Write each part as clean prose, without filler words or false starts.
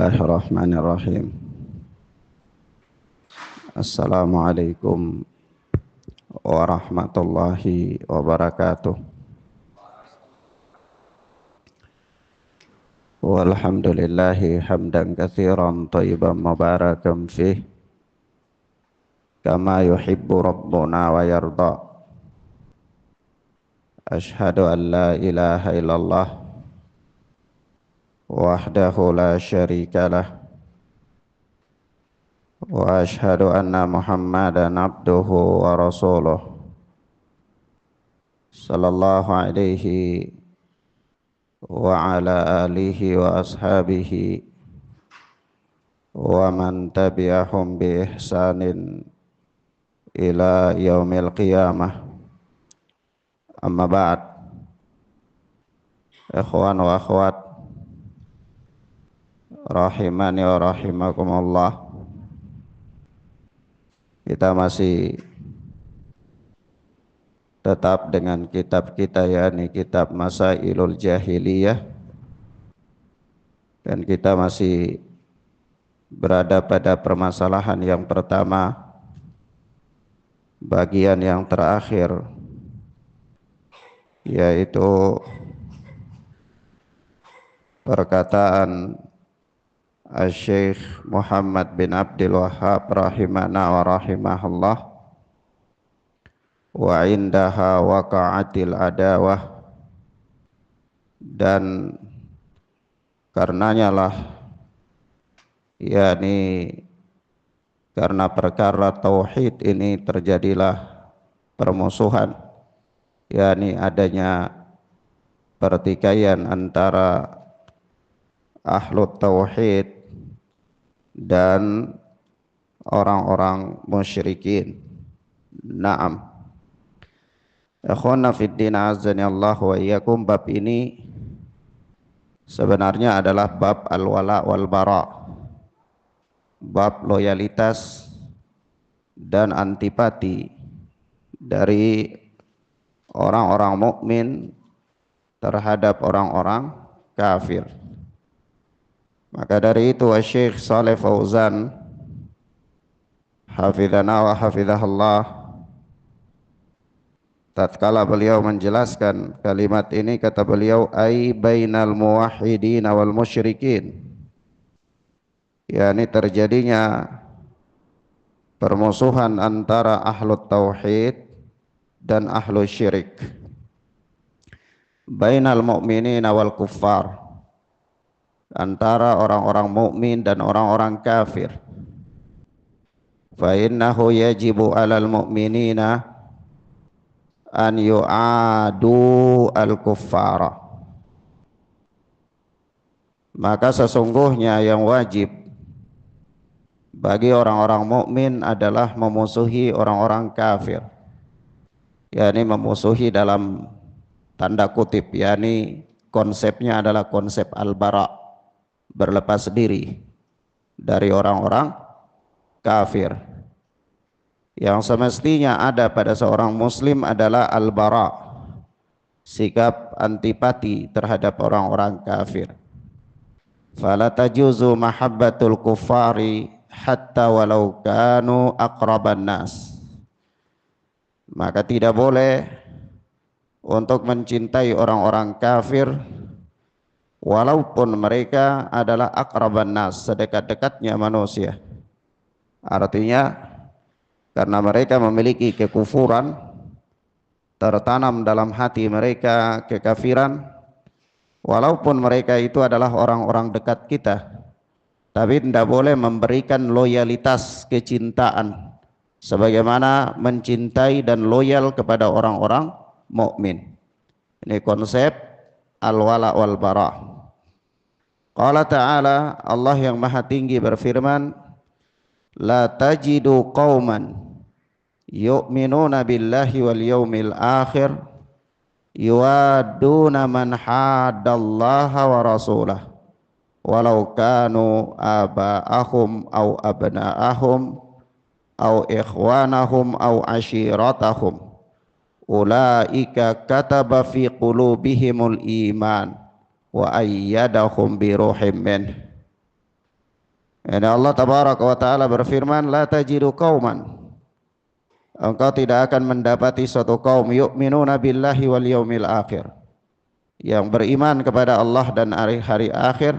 Bismillahirrahmanirrahim. Assalamualaikum warahmatullahi wabarakatuh. Walhamdulillahi hamdan katsiran thayyiban mubarakan fih kama yuhibbu rabbuna wa yarda. Ashhadu an la ilaha illallah wahdahu la syarika lah wa ashhadu anna Muhammadan abduhu wa rasuluh sallallahu alaihi wa ala alihi wa ashabihi wa man tabi'ahum bi ihsanin ila yaumil qiyamah. Amma ba'd. Ikhwan wa akhwat rahimani wa rahimakumullah. Kita masih tetap dengan kitab kita, yakni kitab Masailul Jahiliyah, dan kita masih berada pada permasalahan yang pertama, bagian yang terakhir, yaitu perkataan Asy-Syaikh Muhammad bin Abdul Wahhab rahimana wa rahimahullah, wa indaha waqa'atil adawah, dan karenanya lah, yakni karena perkara tauhid ini terjadilah permusuhan, yakni adanya pertikaian antara ahlu tauhid dan orang-orang musyrikin. Naam. Ikhwana fiddin azani Allah wa iyyakum, bab ini sebenarnya adalah bab al-wala wal bara, bab loyalitas dan antipati dari orang-orang mukmin terhadap orang-orang kafir. Maka dari itu Syekh Shalih Fauzan hafizana wa hafizahullah, tatkala beliau menjelaskan kalimat ini, kata beliau, ai bainal muwahhidin wal musyrikin, yakni terjadinya permusuhan antara ahlu tauhid dan ahlu syirik, bainal mu'minin wal kuffar, antara orang-orang mukmin dan orang-orang kafir. Fa innahu yajibu 'alal mu'minina an yu'adu al-kuffara, maka sesungguhnya yang wajib bagi orang-orang mukmin adalah memusuhi orang-orang kafir, yakni memusuhi dalam tanda kutip, yakni konsepnya adalah konsep al-bara, berlepas diri dari orang-orang kafir. Yang semestinya ada pada seorang muslim adalah al-bara, sikap antipati terhadap orang-orang kafir. Fala tajuzu mahabbatul kuffari hatta walau kanu aqraban nas, maka tidak boleh untuk mencintai orang-orang kafir walaupun mereka adalah aqraban nas, sedekat-dekatnya manusia. Artinya karena mereka memiliki kekufuran, tertanam dalam hati mereka kekafiran, walaupun mereka itu adalah orang-orang dekat kita, tapi tidak boleh memberikan loyalitas kecintaan sebagaimana mencintai dan loyal kepada orang-orang mukmin. Ini konsep al-wala wal bara. Qala ta'ala, Allah yang maha tinggi berfirman, la tajidu qauman yu'minuna billahi wal yawmil akhir yuwaduna man haddallaha wa rasulah walau kanu aba'ahum au abna'ahum au ikhwanahum au ashiratahum ulaika kataba fi qulubihimul iman wa ayyadahum bi ruhim min. Dan Allah tabaraka wa taala berfirman, la tajidu qauman, engkau tidak akan mendapati suatu kaum yu'minuna billahi wal yaumil akhir, yang beriman kepada Allah dan hari akhir,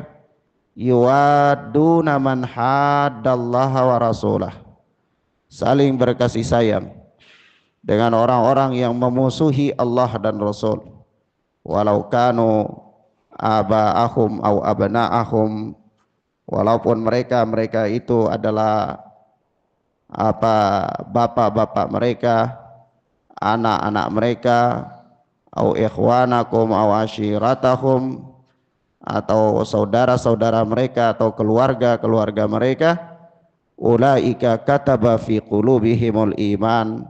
yuwadduna man haddallaha wa rasulah, saling berkasih sayang dengan orang-orang yang memusuhi Allah dan Rasul, walau kanu aba'ahum au abna'ahum, walaupun mereka itu adalah bapak-bapak mereka, anak-anak mereka, au ikhwanakum au ashiratahum, atau saudara-saudara mereka atau keluarga mereka, ulaika kataba fi qulubihimul iman,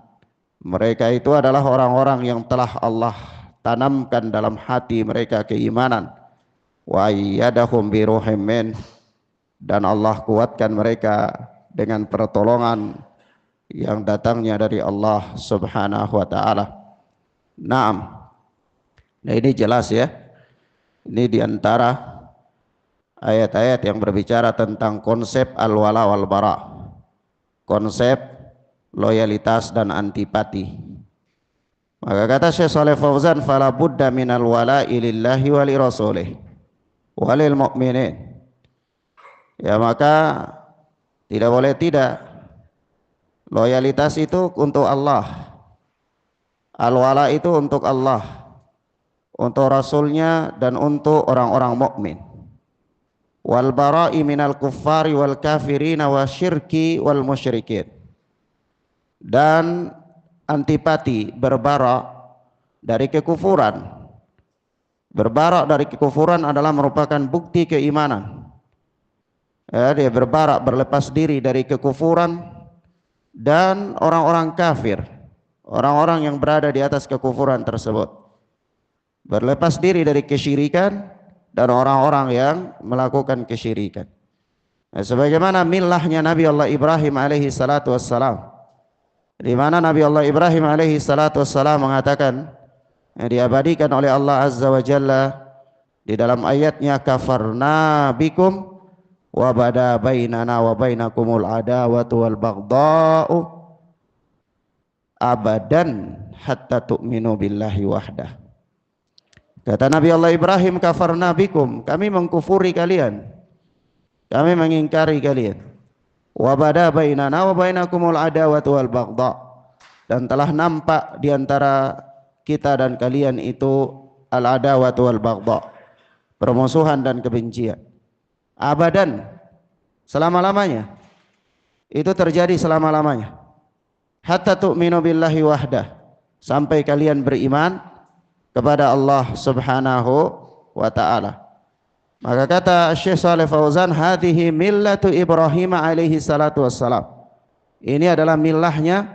mereka itu adalah orang-orang yang telah Allah tanamkan dalam hati mereka keimanan, wa ayyadahum bi ruhim min, dan Allah kuatkan mereka dengan pertolongan yang datangnya dari Allah Subhanahu wa taala. Naam. Nah, ini jelas ya. Ini diantara ayat-ayat yang berbicara tentang konsep al-wala wal bara, konsep loyalitas dan antipati. Maka kata Syekh Shalih Fauzan, fala budda minal wala'i lillahi wa li rasulih wa lil mu'minin. Ya, maka tidak boleh tidak, loyalitas itu untuk Allah, al-wala itu untuk Allah, untuk Rasulnya, dan untuk orang-orang mukmin. Wal bara'i minal kuffari wal kafirina wa syirki wal musyrikin, dan antipati, berbara dari kekufuran. Berbara dari kekufuran adalah merupakan bukti keimanan. Ya, dia berbarak, berlepas diri dari kekufuran dan orang-orang kafir, orang-orang yang berada di atas kekufuran tersebut, berlepas diri dari kesyirikan dan orang-orang yang melakukan kesyirikan. Nah, sebagaimana millahnya Nabi Allah Ibrahim alaihi salatu wassalam, di mana Nabi Allah Ibrahim alaihi salatu wassalam mengatakan, yang diabadikan oleh Allah Azza wa Jalla di dalam ayatnya, kafarna bikum wa bada bainana wa bainakumul adawatu wal baghda'u abadan hatta tu'minu billahi wahdah. Kata Nabi Allah Ibrahim, kafarna bikum, kami mengkufuri kalian, kami mengingkari kalian. Wa bada bainana wa bainakumul adawatu wal baghdha', dan telah nampak di antara kita dan kalian itu al adawatu wal baghdha', permusuhan dan kebencian. Abadan, selama-lamanya, itu terjadi selama-lamanya. Hatta tu'minu billahi wahdah, sampai kalian beriman kepada Allah Subhanahu wa ta'ala. Maka kata Syekh Shalih Fauzan, hadhihi millatu Ibrahim alaihi salatu wassalam, ini adalah millahnya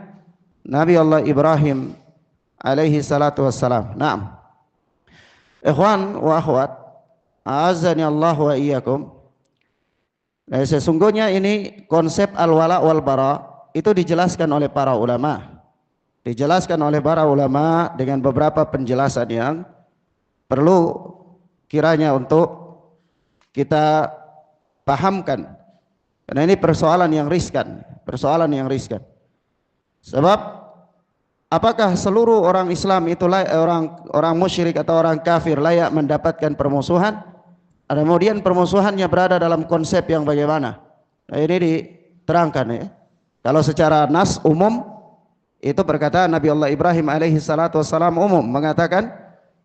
Nabi Allah Ibrahim alaihi salatu wassalam. Naam. Ikhwan wa akhwat, a'azzani Allah wa iyyakum. Nah, sesungguhnya ini konsep al-wala wal bara itu dijelaskan oleh para ulama. Dijelaskan oleh para ulama dengan beberapa penjelasan yang perlu kiranya untuk kita pahamkan. Karena ini persoalan yang riskan, persoalan yang riskan. Sebab apakah seluruh orang Islam itu orang musyrik atau orang kafir layak mendapatkan permusuhan? Kemudian permusuhannya berada dalam konsep yang bagaimana? Nah, ini diterangkan ya. Kalau secara nas umum, itu perkataan Nabi Allah Ibrahim alaihi salatu wassalam umum, mengatakan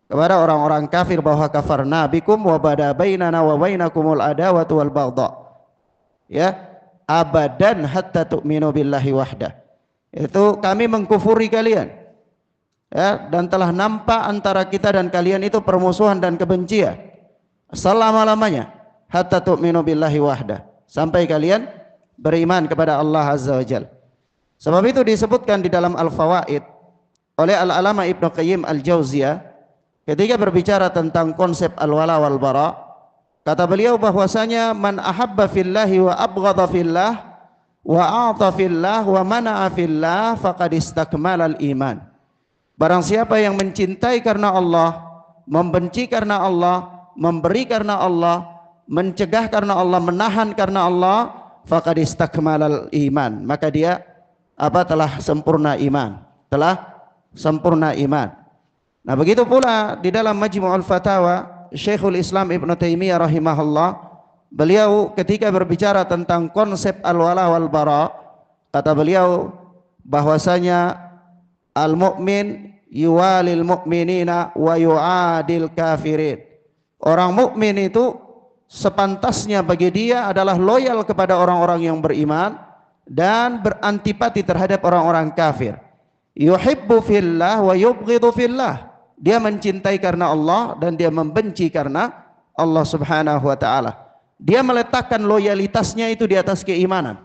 kepada orang-orang kafir bahwa kafarna bikum wa bada bainana wa bainakumul adawatu wal baghdha, ya, abadan hatta tu'minu billahi wahdah. Itu kami mengkufuri kalian, ya, dan telah nampak antara kita dan kalian itu permusuhan dan kebencian selama-lamanya, hatta tu'minu billahi wahdah, sampai kalian beriman kepada Allah Azza wa Jalla. Sebab itu disebutkan di dalam Al-Fawaid oleh Al-Alama Ibnu Qayyim Al-Jauziyah ketika berbicara tentang konsep al-wala wal bara, kata beliau bahwasanya man ahabba fillahi wa abghadha fillah wa a'ta fillah wa mana'a fillah faqad istakmalal iman. Barang siapa yang mencintai karena Allah, membenci karena Allah, memberi karena Allah, mencegah karena Allah, menahan karena Allah, faqad istakmalal iman, maka dia telah sempurna iman, telah sempurna iman. Nah, begitu pula di dalam Majmu'ul Fatawa Syekhul Islam Ibn Taimiyah rahimahullah, beliau ketika berbicara tentang konsep al-wala wal bara, kata beliau bahwasanya al-mu'min yuwalil mu'minina wa yu'adil kafirin. Orang mukmin itu sepantasnya bagi dia adalah loyal kepada orang-orang yang beriman dan berantipati terhadap orang-orang kafir. Yuhibbu fillah wa yubghidu fillah. Dia mencintai karena Allah dan dia membenci karena Allah Subhanahu wa taala. Dia meletakkan loyalitasnya itu di atas keimanan.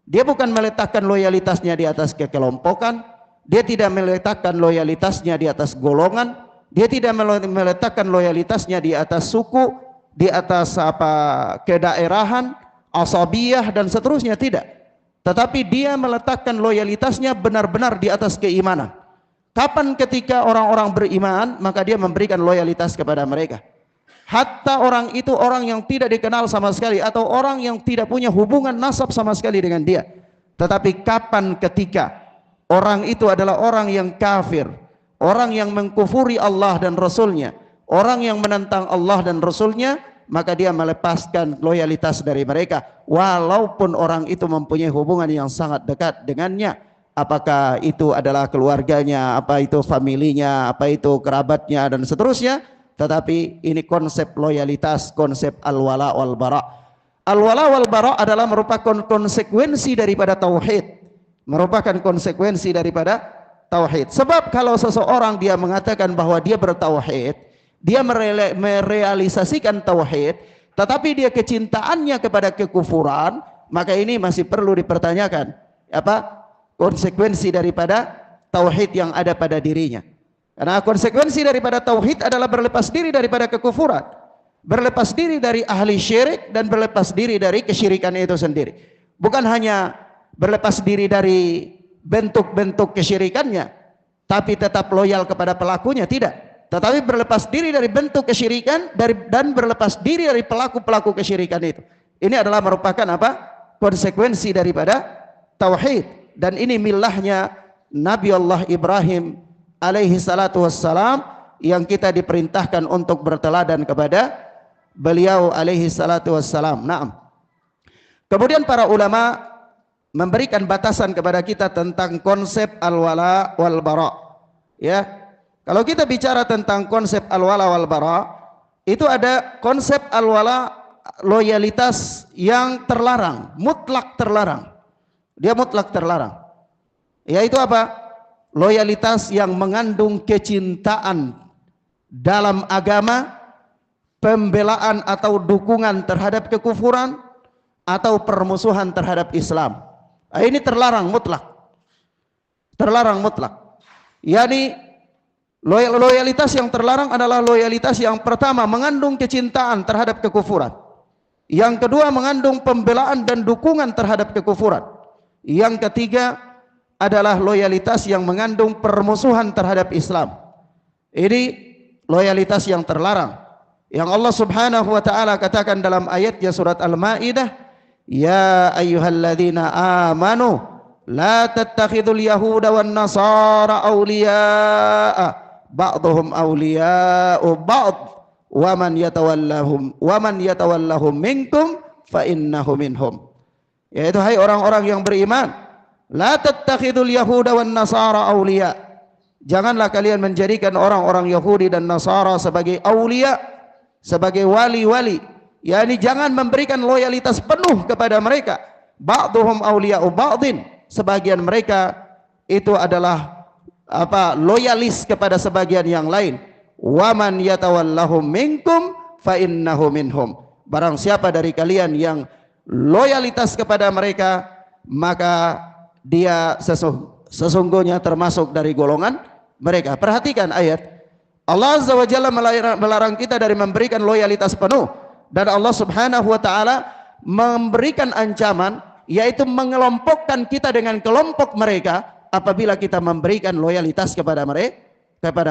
Dia bukan meletakkan loyalitasnya di atas kekelompokan, dia tidak meletakkan loyalitasnya di atas golongan, dia tidak meletakkan loyalitasnya di atas suku, di atas kedaerahan, asabiyah dan seterusnya, tidak. Tetapi dia meletakkan loyalitasnya benar-benar di atas keimanan. Kapan ketika orang-orang beriman, maka dia memberikan loyalitas kepada mereka. Hatta orang itu orang yang tidak dikenal sama sekali atau orang yang tidak punya hubungan nasab sama sekali dengan dia. Tetapi kapan ketika orang itu adalah orang yang kafir, orang yang mengkufuri Allah dan Rasulnya, orang yang menentang Allah dan Rasulnya, maka dia melepaskan loyalitas dari mereka, walaupun orang itu mempunyai hubungan yang sangat dekat dengannya. Apakah itu adalah keluarganya, apa itu familinya, apa itu kerabatnya dan seterusnya. Tetapi ini konsep loyalitas, konsep al-wala wal bara. Al-wala wal bara adalah merupakan konsekuensi daripada tauhid, merupakan konsekuensi daripada tauhid. Sebab kalau seseorang dia mengatakan bahwa dia bertauhid, dia merealisasikan tauhid, tetapi dia kecintaannya kepada kekufuran, maka ini masih perlu dipertanyakan konsekuensi daripada tauhid yang ada pada dirinya. Karena konsekuensi daripada tauhid adalah berlepas diri daripada kekufuran, berlepas diri dari ahli syirik dan berlepas diri dari kesyirikan itu sendiri. Bukan hanya berlepas diri dari bentuk-bentuk kesyirikannya, tapi tetap loyal kepada pelakunya, tidak. Tetapi berlepas diri dari bentuk kesyirikan dan berlepas diri dari pelaku-pelaku kesyirikan itu. Ini adalah merupakan konsekuensi daripada tauhid. Dan ini millahnya Nabi Allah Ibrahim alaihi salatu wassalam, yang kita diperintahkan untuk berteladan kepada beliau alaihi salatu wassalam. Naam. Kemudian para ulama memberikan batasan kepada kita tentang konsep al-wala wal bara. Ya. Kalau kita bicara tentang konsep al-wala wal bara, itu ada konsep al-wala, loyalitas yang terlarang, mutlak terlarang. Dia mutlak terlarang. Yaitu apa? Loyalitas yang mengandung kecintaan dalam agama, pembelaan atau dukungan terhadap kekufuran, atau permusuhan terhadap Islam. Ini terlarang mutlak. Terlarang mutlak. Yani loyalitas yang terlarang adalah loyalitas yang pertama mengandung kecintaan terhadap kekufuran. Yang kedua mengandung pembelaan dan dukungan terhadap kekufuran. Yang ketiga adalah loyalitas yang mengandung permusuhan terhadap Islam. Ini loyalitas yang terlarang, yang Allah Subhanahu wa taala katakan dalam ayatnya surat Al-Maidah, ya ayyuhalladzina amanu la tattakhidul yahuda wan nasara awliya'a ba'dhum awliya'u ba'd wa man yatawallahum minkum fa innahu minhum. Yaitu hai orang-orang yang beriman, la tattakhidul yahuda wan nasara awliya. Janganlah kalian menjadikan orang-orang Yahudi dan Nasara sebagai awliya, sebagai wali-wali. Yani jangan memberikan loyalitas penuh kepada mereka. Ba'dhum awliya'u ba'din. Sebagian mereka itu adalah loyalis kepada sebagian yang lain. Wa man yatawallahum minkum fa innahu minhum. Barang siapa dari kalian yang loyalitas kepada mereka, maka dia sesungguhnya termasuk dari golongan mereka. Perhatikan ayat. Allah Azza wa Jalla melarang kita dari memberikan loyalitas penuh, dan Allah Subhanahu wa taala memberikan ancaman, yaitu mengelompokkan kita dengan kelompok mereka apabila kita memberikan loyalitas kepada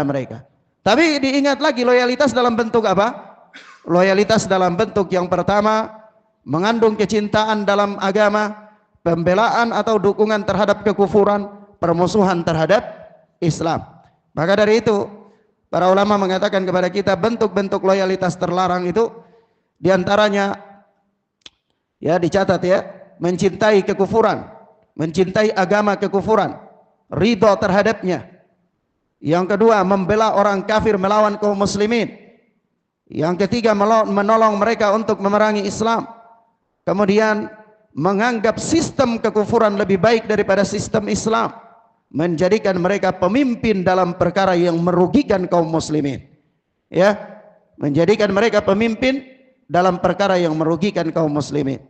mereka. Tapi diingat lagi, loyalitas dalam bentuk apa? Loyalitas dalam bentuk yang pertama, mengandung kecintaan dalam agama, pembelaan atau dukungan terhadap kekufuran, permusuhan terhadap Islam. Maka dari itu para ulama mengatakan kepada kita bentuk-bentuk loyalitas terlarang itu diantaranya ya dicatat ya, mencintai kekufuran, mencintai agama kekufuran, ridho terhadapnya. Yang kedua, membela orang kafir melawan kaum muslimin. Yang ketiga, menolong mereka untuk memerangi Islam. Kemudian menganggap sistem kekufuran lebih baik daripada sistem Islam, menjadikan mereka pemimpin dalam perkara yang merugikan kaum muslimin. Ya, menjadikan mereka pemimpin dalam perkara yang merugikan kaum muslimin.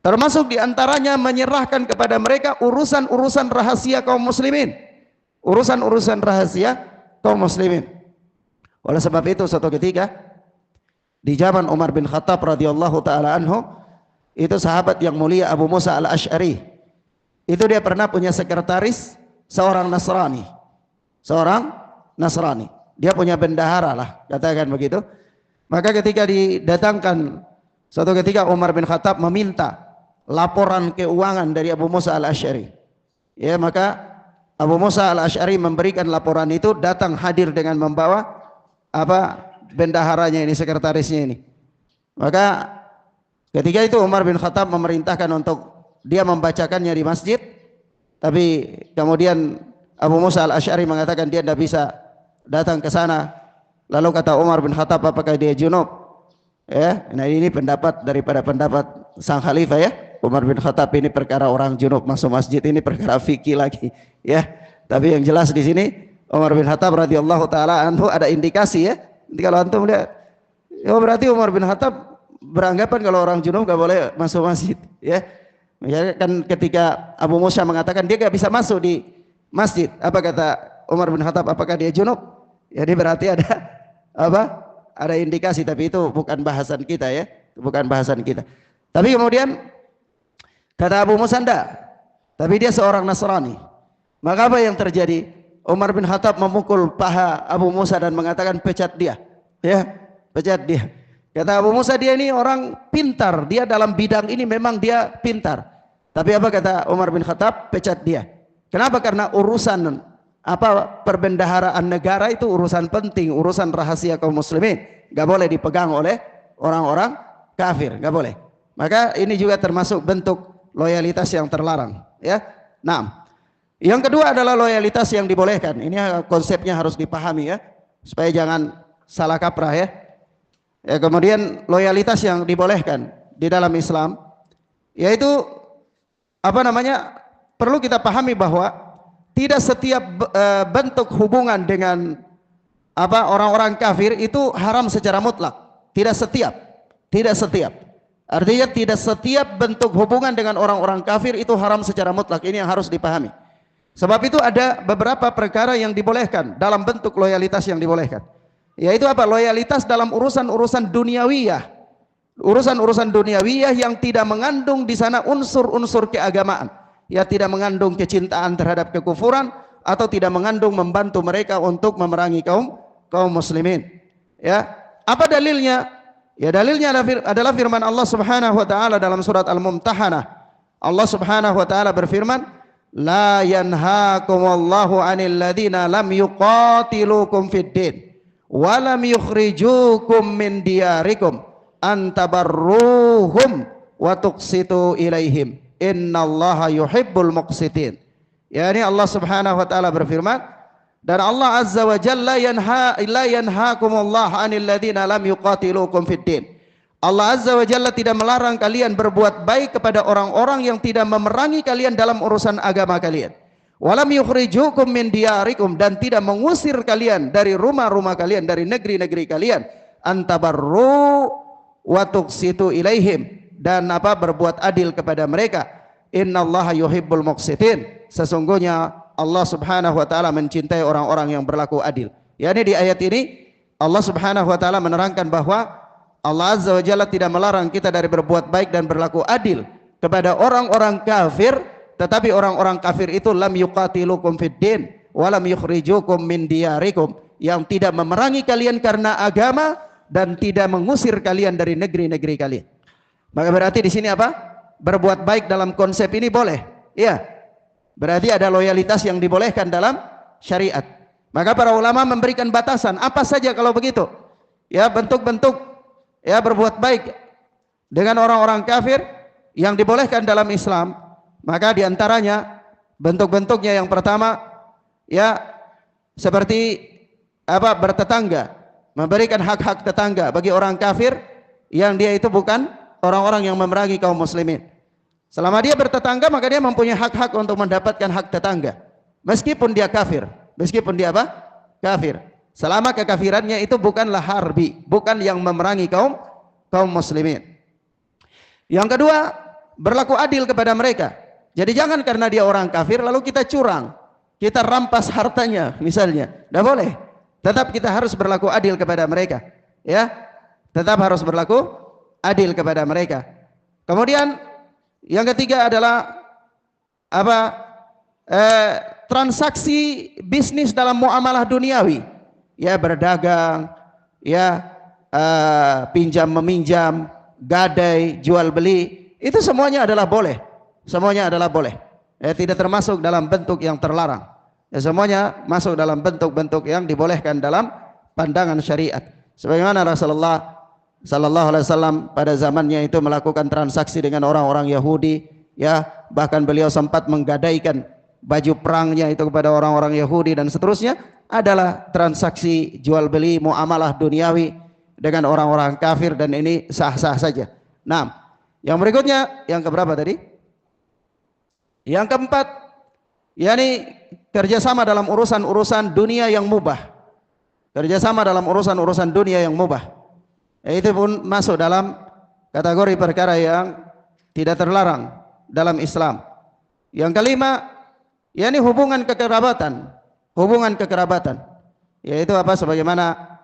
Termasuk diantaranya menyerahkan kepada mereka urusan-urusan rahasia kaum muslimin. Urusan-urusan rahasia kaum muslimin. Oleh sebab itu suatu ketika di zaman Umar bin Khattab radhiyallahu taala anhu, itu sahabat yang mulia Abu Musa al-Asy'ari, itu dia pernah punya sekretaris seorang Nasrani. Seorang Nasrani. Dia punya bendahara lah, katakan begitu. Maka ketika didatangkan, suatu ketika Umar bin Khattab meminta laporan keuangan dari Abu Musa al-Asy'ari. Ya, maka Abu Musa al-Asy'ari memberikan laporan itu, datang hadir dengan membawa bendaharanya ini, sekretarisnya ini. Maka ketika itu Umar bin Khattab memerintahkan untuk dia membacakannya di masjid, tapi kemudian Abu Musa al-Asy'ari mengatakan dia tidak bisa datang ke sana. Lalu kata Umar bin Khattab, apakah dia junub? Ya, nah ini pendapat daripada pendapat sang khalifah ya. Umar bin Khattab ini perkara orang junub masuk masjid ini perkara fikih lagi ya. Tapi yang jelas di sini Umar bin Khattab radhiyallahu taala anhu ada indikasi ya. Nanti kalau antum lihat, ya berarti Umar bin Khattab beranggapan kalau orang junub gak boleh masuk masjid ya. Misalnya kan ketika Abu Musa mengatakan dia gak bisa masuk di masjid, apa kata Umar bin Khattab, apakah dia junub? Jadi berarti ada ada indikasi, tapi itu bukan bahasan kita ya, bukan bahasan kita. Tapi kemudian kata Abu Musa enggak, tapi dia seorang Nasrani. Maka apa yang terjadi? Umar bin Khattab memukul paha Abu Musa dan mengatakan pecat dia. Ya, pecat dia. Kata Abu Musa, dia ini orang pintar, dia dalam bidang ini memang dia pintar. Tapi apa kata Umar bin Khattab? Pecat dia. Kenapa? Karena urusan perbendaharaan negara itu urusan penting, urusan rahasia kaum muslimin. Gak boleh dipegang oleh orang-orang kafir, gak boleh. Maka ini juga termasuk bentuk loyalitas yang terlarang. Ya, nah. Yang kedua adalah loyalitas yang dibolehkan. Ini konsepnya harus dipahami ya, supaya jangan salah kaprah ya. Ya, kemudian loyalitas yang dibolehkan di dalam Islam, yaitu perlu kita pahami bahwa tidak setiap bentuk hubungan dengan orang-orang kafir itu haram secara mutlak. Tidak setiap. Artinya tidak setiap bentuk hubungan dengan orang-orang kafir itu haram secara mutlak. Ini yang harus dipahami. Sebab itu ada beberapa perkara yang dibolehkan dalam bentuk loyalitas yang dibolehkan. Yaitu loyalitas dalam urusan-urusan duniawiyah. Urusan-urusan duniawiyah yang tidak mengandung di sana unsur-unsur keagamaan. Ya, tidak mengandung kecintaan terhadap kekufuran atau tidak mengandung membantu mereka untuk memerangi kaum muslimin. Ya, apa dalilnya? Ya, dalilnya adalah firman Allah Subhanahu wa taala dalam surat Al-Mumtahanah. Allah Subhanahu wa taala berfirman, "La yanhaakumullahu 'anil ladzina lam yuqatilukum fid din wa lam yukhrijukum min diyarikum an tabarruhum wa tuqsitu ilaihim. Innallaha yuhibbul muqsitin." Ya, ini Allah Subhanahu wa taala berfirman, dan Allah Azza wa Jalla la yanhaakumullahu 'anil ladzina lam yuqatilukum fid din. Allah Azza wa Jalla tidak melarang kalian berbuat baik kepada orang-orang yang tidak memerangi kalian dalam urusan agama kalian. Walam yukhrijukum min diyarikum, dan tidak mengusir kalian dari rumah-rumah kalian, dari negeri-negeri kalian. Antabarru wa tuqsitu ilaihim, dan berbuat adil kepada mereka. Innallaha yuhibbul muqsitin. Sesungguhnya Allah Subhanahu wa taala mencintai orang-orang yang berlaku adil. Yani di ayat ini Allah Subhanahu wa taala menerangkan bahwa Allah Azza wa Jalla tidak melarang kita dari berbuat baik dan berlaku adil kepada orang-orang kafir, tetapi orang-orang kafir itu lam yuqatilukum fid din wa lam yukhrijukum min diyarikum, yang tidak memerangi kalian karena agama dan tidak mengusir kalian dari negeri-negeri kalian. Maka berarti di sini apa? Berbuat baik dalam konsep ini boleh. Iya. Berarti ada loyalitas yang dibolehkan dalam syariat. Maka para ulama memberikan batasan apa saja kalau begitu. Ya, bentuk-bentuk ya berbuat baik dengan orang-orang kafir yang dibolehkan dalam Islam. Maka diantaranya bentuk-bentuknya yang pertama ya seperti apa? Bertetangga, memberikan hak-hak tetangga bagi orang kafir yang dia itu bukan orang-orang yang memerangi kaum muslimin. Selama dia bertetangga maka dia mempunyai hak-hak untuk mendapatkan hak tetangga. Meskipun dia kafir, meskipun dia apa? Kafir. Selama kekafirannya itu bukanlah harbi, bukan yang memerangi kaum muslimin. Yang kedua, berlaku adil kepada mereka. Jadi jangan karena dia orang kafir lalu kita curang, kita rampas hartanya misalnya. Tidak boleh. Tetap kita harus berlaku adil kepada mereka. Ya, tetap harus berlaku adil kepada mereka. Kemudian yang ketiga adalah apa? Transaksi bisnis dalam muamalah duniawi. Ya, berdagang, ya, pinjam meminjam, gadai, jual beli, itu semuanya adalah boleh. Semuanya adalah boleh. Ya, tidak termasuk dalam bentuk yang terlarang. Ya, semuanya masuk dalam bentuk-bentuk yang dibolehkan dalam pandangan syariat. Sebagaimana Rasulullah sallallahu alaihi wasallam pada zamannya itu melakukan transaksi dengan orang-orang Yahudi, ya, bahkan beliau sempat menggadaikan baju perangnya itu kepada orang-orang Yahudi dan seterusnya, adalah transaksi jual beli muamalah duniawi dengan orang-orang kafir dan ini sah-sah saja. Nah, yang berikutnya yang keberapa tadi? Yang keempat, yakni kerjasama dalam urusan-urusan dunia yang mubah. Kerjasama dalam urusan-urusan dunia yang mubah. Itu pun masuk dalam kategori perkara yang tidak terlarang dalam Islam. Yang kelima, yakni hubungan kekerabatan. Hubungan kekerabatan. Yaitu apa? Sebagaimana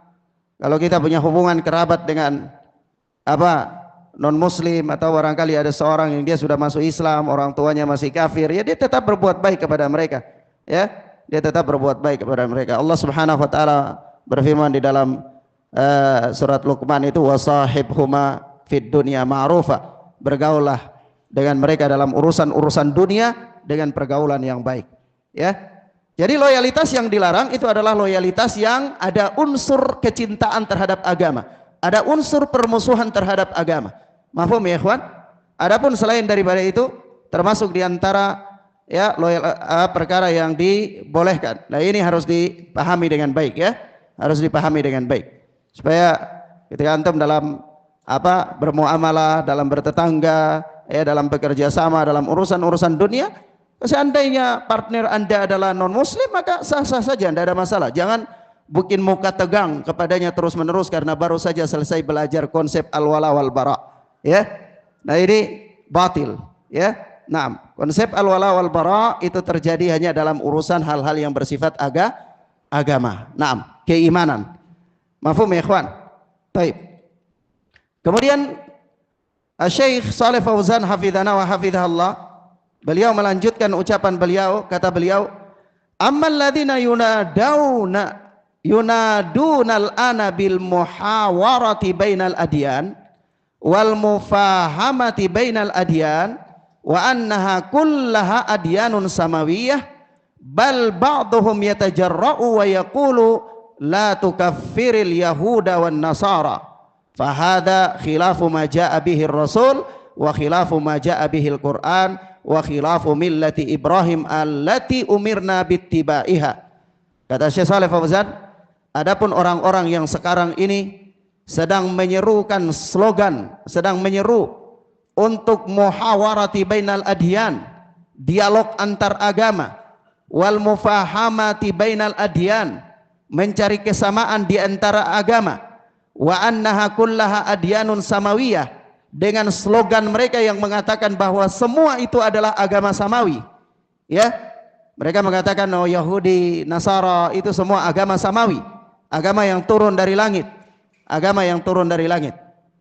kalau kita punya hubungan kerabat dengan apa? Non muslim atau barangkali ada seorang yang dia sudah masuk Islam, orang tuanya masih kafir, ya dia tetap berbuat baik kepada mereka. Ya, dia tetap berbuat baik kepada mereka. Allah Subhanahu wa taala berfirman di dalam surat Luqman itu, wasahibhuma fid dunya ma'rufa. Bergaullah dengan mereka dalam urusan-urusan dunia dengan pergaulan yang baik. Ya. Jadi loyalitas yang dilarang itu adalah loyalitas yang ada unsur kecintaan terhadap agama, ada unsur permusuhan terhadap agama. Mafhum ya ikhwan? Adapun selain daripada itu termasuk diantara ya perkara yang dibolehkan. Nah, ini harus dipahami dengan baik ya, harus dipahami dengan baik supaya ketika antum dalam apa bermuamalah, dalam bertetangga, ya dalam bekerja sama, dalam urusan-urusan dunia, seandainya partner anda adalah non muslim maka sah-sah saja, tidak ada masalah. Jangan bikin muka tegang kepadanya terus-menerus karena baru saja selesai belajar konsep al-wala wal bara. Ya, nah ini batil. Ya, nah konsep al-wala wal bara itu terjadi hanya dalam urusan hal-hal yang bersifat agama. Nah, keimanan. Mafhum ya ikhwan? Baik. Kemudian Syekh Shalih Fauzan hafizana wa hafizahullah, beliau melanjutkan ucapan beliau, kata beliau, ammal ladzina yunadunal ana bil muhawarati bainal adyan wal mufahamati bainal adyan wa annaha kullaha adyanun samawiyah bal ba'dhum yatajarra'u wa yaqulu la tukaffiril yahuda wan nasara fahada khilafu ma jaa bihi rasul wa khilafu ma jaa bihi al-Qur'an wa khilafu millati Ibrahim allati umirna bittibaiha. Kata Syekh Shalih Fauzan, adapun orang-orang yang sekarang ini sedang menyerukan slogan, sedang menyeru untuk muhawarati bainal adyan, dialog antar agama, wal mufahamati bainal adyan, mencari kesamaan di antara agama, wa annaha kullaha adyanun samawiyah, dengan slogan mereka yang mengatakan bahwa semua itu adalah agama samawi. Ya, mereka mengatakan oh Yahudi, Nasara itu semua agama samawi, agama yang turun dari langit, agama yang turun dari langit.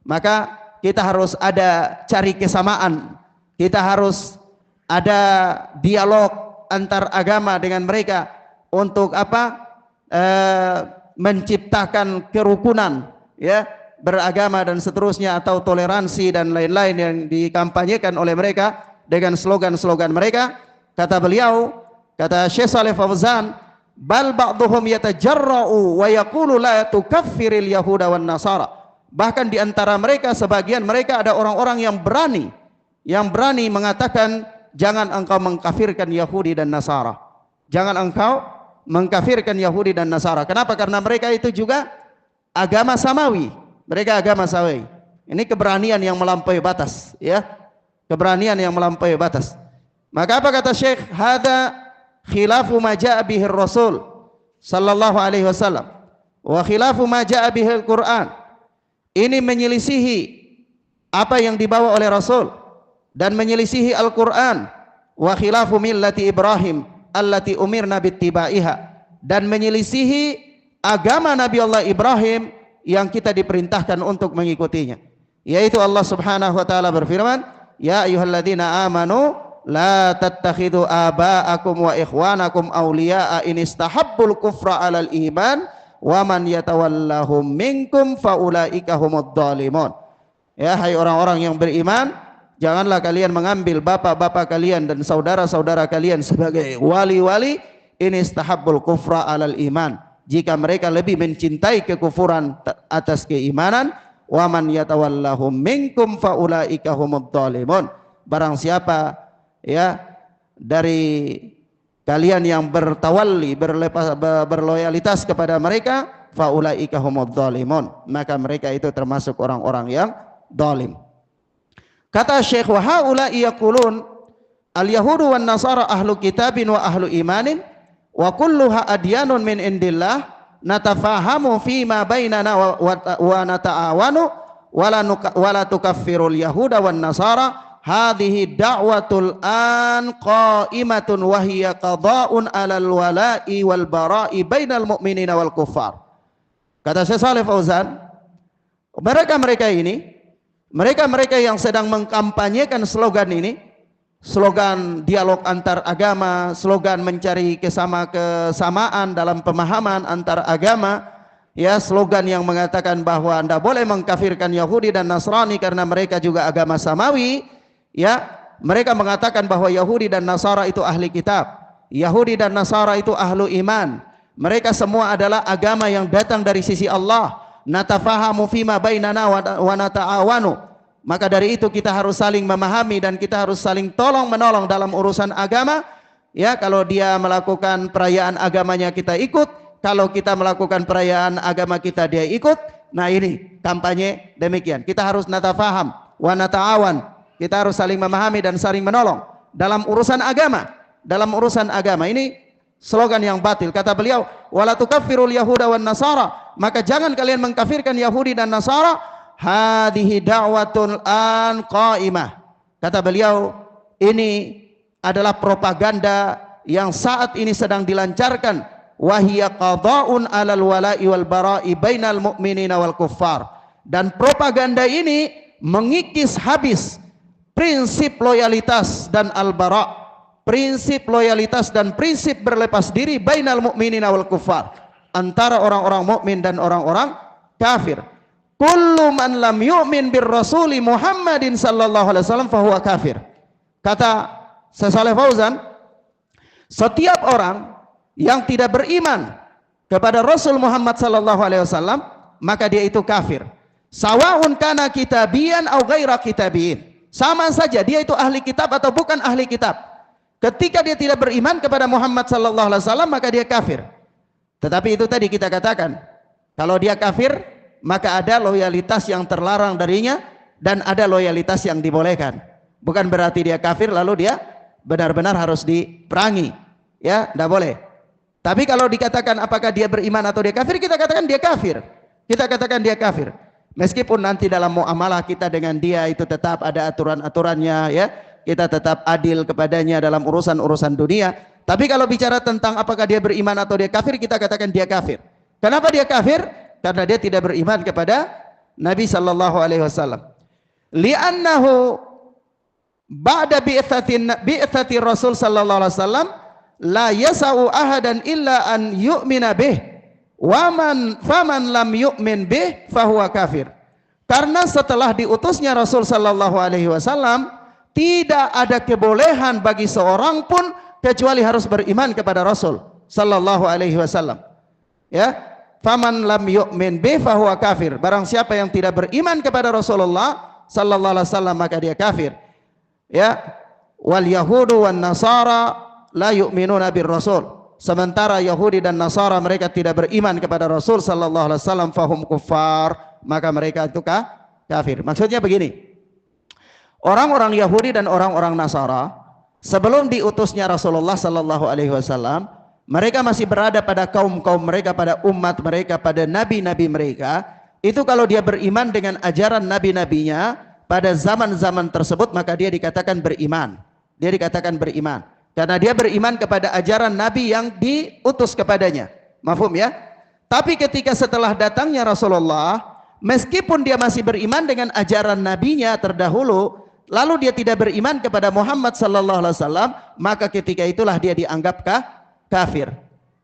Maka kita harus ada cari kesamaan, kita harus ada dialog antar agama dengan mereka untuk apa? Menciptakan kerukunan, ya, beragama dan seterusnya, atau toleransi dan lain-lain yang dikampanyekan oleh mereka dengan slogan-slogan mereka. Kata beliau, kata Syekh Shalih Fauzan, bal ba'dhum yatajarra'u wa yaqulu la tukaffiril yahuda wan nasara. Bahkan di antara mereka, sebagian mereka ada orang-orang yang berani mengatakan, jangan engkau mengkafirkan Yahudi dan Nasara. Jangan engkau mengkafirkan Yahudi dan Nasara. Kenapa? Karena mereka itu juga agama samawi. Mereka agama samawi. Ini keberanian yang melampaui batas, ya. Keberanian yang melampaui batas. Maka apa kata Syekh? Hada khilafu ma jaa bihi Rasul sallallahu alaihi wasallam wa khilafu ma jaa bihi Al-Qur'an. Ini menyelisihi apa yang dibawa oleh Rasul dan menyelisihi Al-Qur'an. Wa khilafu millati Ibrahim allati umirna bittibaiha, dan menyelisihi agama Nabi Allah Ibrahim yang kita diperintahkan untuk mengikutinya, yaitu Allah Subhanahu wa taala berfirman, ya ayyuhalladzina amanu la tattakhidhu aba'akum wa ikhwanakum awliya'a in istahabbul kufra 'alal iman wa man yatawallahum minkum faulaika humud dhalimun. Ya, hai orang-orang yang beriman, janganlah kalian mengambil bapak-bapak kalian dan saudara-saudara kalian sebagai wali-wali in istahabbul kufra 'alal iman, jika mereka lebih mencintai kekufuran atas keimanan. Wa man yatawallahum minkum faulaika humud dhalimun. Barang siapa ya dari kalian yang bertawalli, berloyalitas kepada mereka, faulaika humud dhalimun, maka mereka itu termasuk orang-orang yang zalim. Kata Syekh, wa haula'i yaqulun al yahudu wan nasara ahlu kitabin wa ahlu imanin wa kulluha adyanun min indillah natafahamu fima bainana wa nata'awanu wala tukaffirul yahuda wan nasara hadhihi da'watul an qa'imatun wa hiya qada'un 'alal wala'i wal bara'i bainal mu'minina wal kuffar. Kata Syekh Shalih Fauzan, mereka yang sedang mengkampanyekan slogan ini, slogan dialog antar agama, slogan mencari kesamaan dalam pemahaman antar agama, ya, slogan yang mengatakan bahwa Anda boleh mengkafirkan Yahudi dan Nasrani karena mereka juga agama samawi, ya. Mereka mengatakan bahwa Yahudi dan Nasara itu ahli kitab, Yahudi dan Nasara itu ahlu iman, mereka semua adalah agama yang datang dari sisi Allah. Natafahamu fima bainana wa nata'awanu. Maka dari itu kita harus saling memahami dan kita harus saling tolong menolong dalam urusan agama. Ya, kalau dia melakukan perayaan agamanya kita ikut, kalau kita melakukan perayaan agama kita dia ikut. Nah, ini kampanye demikian. Kita harus natafaham wa nata'awan. Kita harus saling memahami dan saling menolong dalam urusan agama. Dalam urusan agama ini slogan yang batil. Kata beliau, wala tukaffirul yahuda wan nasara, maka jangan kalian mengkafirkan Yahudi dan Nasara. Hadhihi da'watul an qa'imah. Kata beliau, ini adalah propaganda yang saat ini sedang dilancarkan. Wahiya qada'un 'alal wala'i wal bara'i bainal mu'minina wal kuffar. Dan propaganda ini mengikis habis prinsip loyalitas dan al-bara', prinsip loyalitas dan prinsip berlepas diri bainal mu'minina wal kuffar, antara orang-orang mukmin dan orang-orang kafir. Kullu man lam yu'min bir rasuli Muhammadin sallallahu alaihi wasallam fahuwa kafir. Kata Syekh Shalih Fauzan, setiap orang yang tidak beriman kepada Rasul Muhammad sallallahu alaihi wasallam, maka dia itu kafir. Sawaun kana kitabiyan au ghaira kitabiyin. Sama saja dia itu ahli kitab atau bukan ahli kitab. Ketika dia tidak beriman kepada Muhammad sallallahu alaihi wasallam, maka dia kafir. Tetapi itu tadi kita katakan, kalau dia kafir, maka ada loyalitas yang terlarang darinya dan ada loyalitas yang dibolehkan. Bukan berarti dia kafir lalu dia benar-benar harus diperangi, ya, tidak boleh. Tapi kalau dikatakan apakah dia beriman atau dia kafir, kita katakan dia kafir. Kita katakan dia kafir. Meskipun nanti dalam muamalah kita dengan dia itu tetap ada aturan-aturannya, ya, kita tetap adil kepadanya dalam urusan-urusan dunia. Tapi kalau bicara tentang apakah dia beriman atau dia kafir, kita katakan dia kafir. Kenapa dia kafir? Karena dia tidak beriman kepada Nabi sallallahu alaihi wasallam. Li'annahu ba'da bi'tsati Rasul sallallahu alaihi wasallam la yasau ahadan illa an yu'mina bih wa man faman lam yu'min bih fahuwa kafir. Karena setelah diutusnya Rasul sallallahu alaihi wasallam, tidak ada kebolehan bagi seorang pun kecuali harus beriman kepada Rasul sallallahu alaihi wasallam. Ya, faman lam yu'min bi fahuwa kafir. Barang siapa yang tidak beriman kepada Rasulullah sallallahu alaihi wasallam maka dia kafir. Ya, wal yahudu wan nasara la yu'minuna bir rasul. Sementara Yahudi dan Nasara mereka tidak beriman kepada Rasul sallallahu alaihi wasallam, fahum kuffar, maka mereka itu kafir. Maksudnya begini, orang-orang Yahudi dan orang-orang Nasara sebelum diutusnya Rasulullah sallallahu alaihi wasallam, mereka masih berada pada kaum-kaum mereka, pada umat mereka, pada nabi-nabi mereka. Itu kalau dia beriman dengan ajaran nabi-nabinya pada zaman-zaman tersebut, maka dia dikatakan beriman. Dia dikatakan beriman karena dia beriman kepada ajaran nabi yang diutus kepadanya. Mafhum ya? Tapi ketika setelah datangnya Rasulullah, meskipun dia masih beriman dengan ajaran nabinya terdahulu, lalu dia tidak beriman kepada Muhammad sallallahu alaihi wasallam, maka ketika itulah dia dianggap kafir.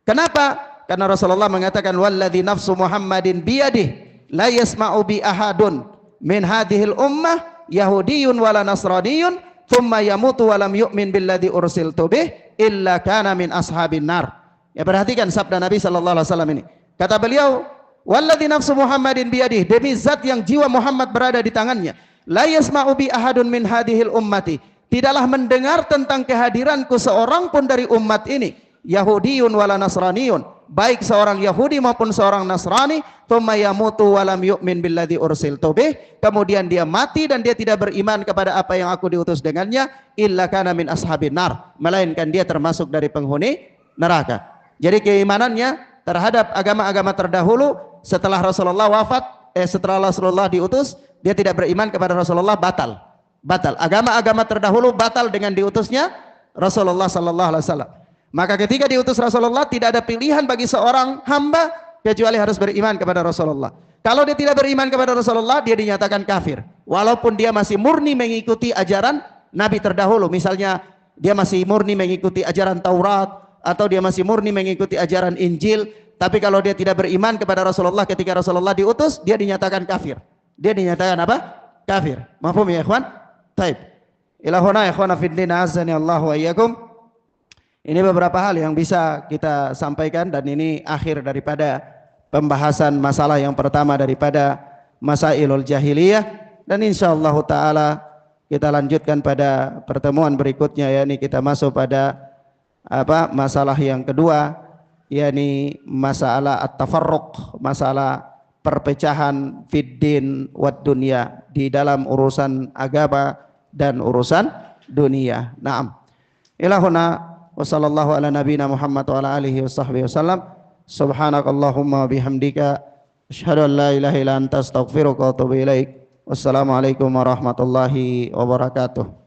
Kenapa? Karena Rasulullah mengatakan, walladzi nafsu Muhammadin biyadihi la yasma'u bi ahadun min hadhil ummah yahudiyyun wala nasraniyyun thumma yamutu wa lam yu'min billadzi ursiltu bih illa kana min ashabin nar. Ya, perhatikan sabda Nabi sallallahu alaihi wasallam ini. Kata beliau, walladzi nafsu Muhammadin biyadihi, demi zat yang jiwa Muhammad berada di tangannya, la yasma'u bi ahadun min hadhil ummati, tidaklah mendengar tentang kehadiranku seorang pun dari umat ini, Yahudiyun wala Nasraniyun, baik seorang Yahudi maupun seorang Nasrani, thumma yamutu wa lam yu'min billadzi ursiltu bih, kemudian dia mati dan dia tidak beriman kepada apa yang aku diutus dengannya, illa kana min ashabin nar, melainkan dia termasuk dari penghuni neraka. Jadi keimanannya terhadap agama-agama terdahulu setelah Rasulullah wafat, setelah Rasulullah diutus, dia tidak beriman kepada Rasulullah, batal. Agama-agama terdahulu batal dengan diutusnya Rasulullah sallallahu alaihi wasallam. Maka ketika diutus Rasulullah, tidak ada pilihan bagi seorang hamba kecuali harus beriman kepada Rasulullah. Kalau dia tidak beriman kepada Rasulullah, dia dinyatakan kafir. Walaupun dia masih murni mengikuti ajaran Nabi terdahulu. Misalnya dia masih murni mengikuti ajaran Taurat, atau dia masih murni mengikuti ajaran Injil. Tapi kalau dia tidak beriman kepada Rasulullah ketika Rasulullah diutus, dia dinyatakan kafir. Dia dinyatakan apa? Kafir. Mafhum ya ikhwan? Taib. Ilahuna ikhwana fiddin azani Allahu wa iyyakum. Ini beberapa hal yang bisa kita sampaikan, dan ini akhir daripada pembahasan masalah yang pertama daripada Masailul Jahiliyah, dan insyaallah taala kita lanjutkan pada pertemuan berikutnya, yakni kita masuk pada masalah yang kedua, yakni masalah at-tafarruq, masalah perpecahan fiddin wad dunya, di dalam urusan agama dan urusan dunia. Naam. Ilahuna wa sallallahu ala nabina Muhammad wa ala alihi wa sahbihi wasallam. Subhanakallahumma bihamdika asyhadu an la ilaha illa anta astaghfiruka wa atubu ilaik. Wassalamualaikum warahmatullahi wabarakatuh.